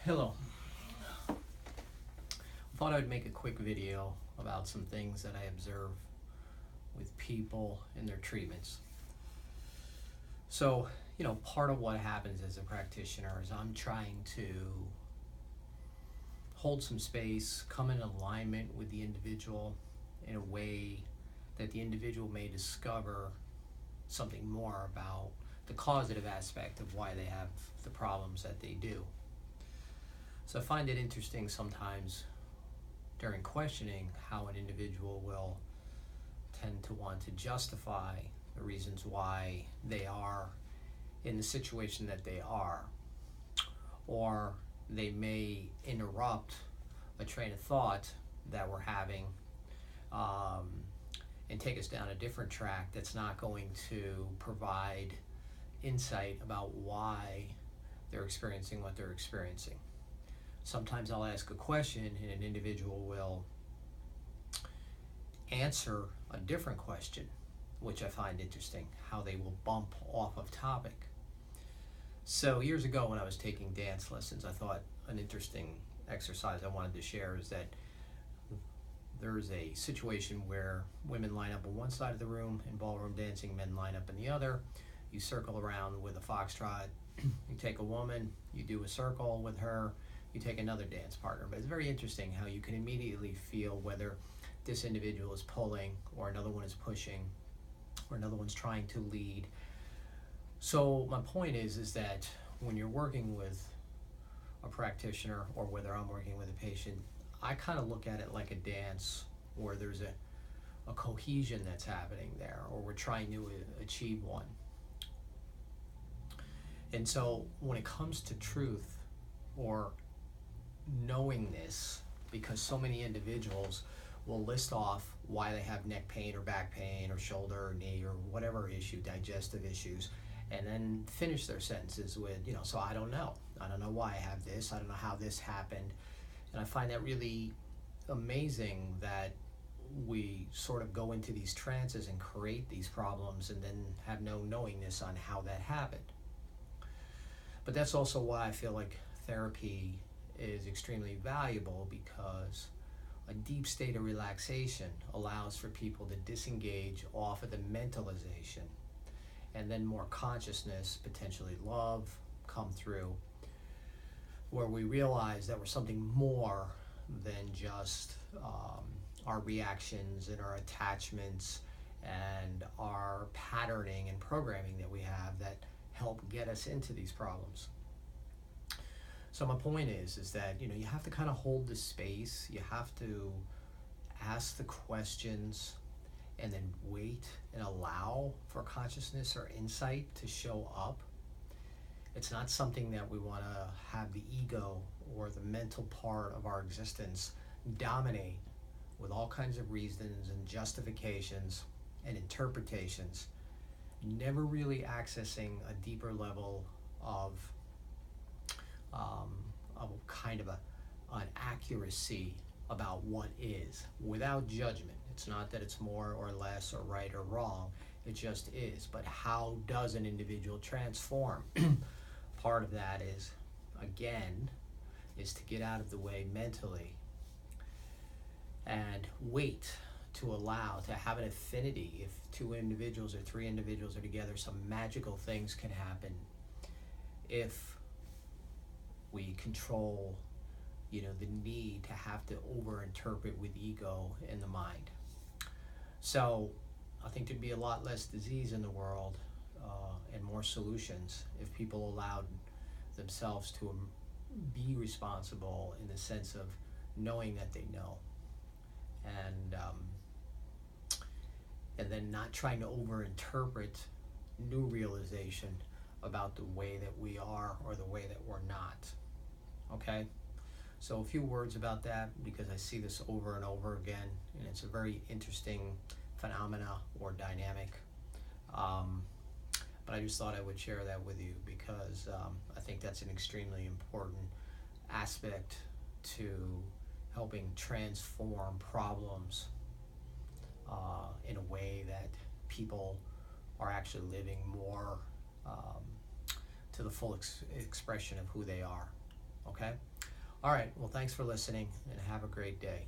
Hello. I thought I'd make a quick video about some things that I observe with people in their treatments. So, part of what happens as a practitioner is I'm trying to hold some space, come in alignment with the individual in a way that the individual may discover something more about the causative aspect of why they have the problems that they do. So I find it interesting sometimes during questioning how an individual will tend to want to justify the reasons why they are in the situation that they are, or they may interrupt a train of thought that we're having and take us down a different track that's not going to provide insight about why they're experiencing what they're experiencing. Sometimes I'll ask a question and an individual will answer a different question, which I find interesting, how they will bump off of topic. So years ago when I was taking dance lessons, I thought an interesting exercise I wanted to share is that there's a situation where women line up on one side of the room in ballroom dancing, men line up in the other. You circle around with a foxtrot. You take a woman, you do a circle with her, you take another dance partner. But it's very interesting how you can immediately feel whether this individual is pulling or another one is pushing or another one's trying to lead. So my point is that when you're working with a practitioner or whether I'm working with a patient, I kind of look at it like a dance where there's a cohesion that's happening there, or we're trying to achieve one. And so when it comes to truth or knowingness, because so many individuals will list off why they have neck pain or back pain or shoulder or knee or whatever issue, digestive issues, and then finish their sentences with, so I don't know. I don't know why I have this. I don't know how this happened. And I find that really amazing that we sort of go into these trances and create these problems and then have no knowingness on how that happened. But that's also why I feel like therapy is extremely valuable, because a deep state of relaxation allows for people to disengage off of the mentalization, and then more consciousness, potentially love, come through, where we realize that we're something more than just our reactions and our attachments and our patterning and programming that we have that help get us into these problems. So my point is that you have to kind of hold the space. You have to ask the questions and then wait and allow for consciousness or insight to show up. It's not something that we want to have the ego or the mental part of our existence dominate with all kinds of reasons and justifications and interpretations, never really accessing a deeper level of kind of an accuracy about what is, without judgment. It's not that it's more or less or right or wrong, it just is. But how does an individual transform? Part of that is, again, is to get out of the way mentally and wait to allow, to have an affinity. If two individuals or three individuals are together, some magical things can happen if we control, the need to have to over-interpret with ego in the mind. So I think there'd be a lot less disease in the world and more solutions if people allowed themselves to be responsible in the sense of knowing that they know, and then not trying to over-interpret new realization about the way that we are or the way that we're not. Okay? So a few words about that, because I see this over and over again, and it's a very interesting phenomena or dynamic. But I just thought I would share that with you because I think that's an extremely important aspect to helping transform problems in a way that people are actually living more to the full expression of who they are. Okay? All right, well, thanks for listening and have a great day.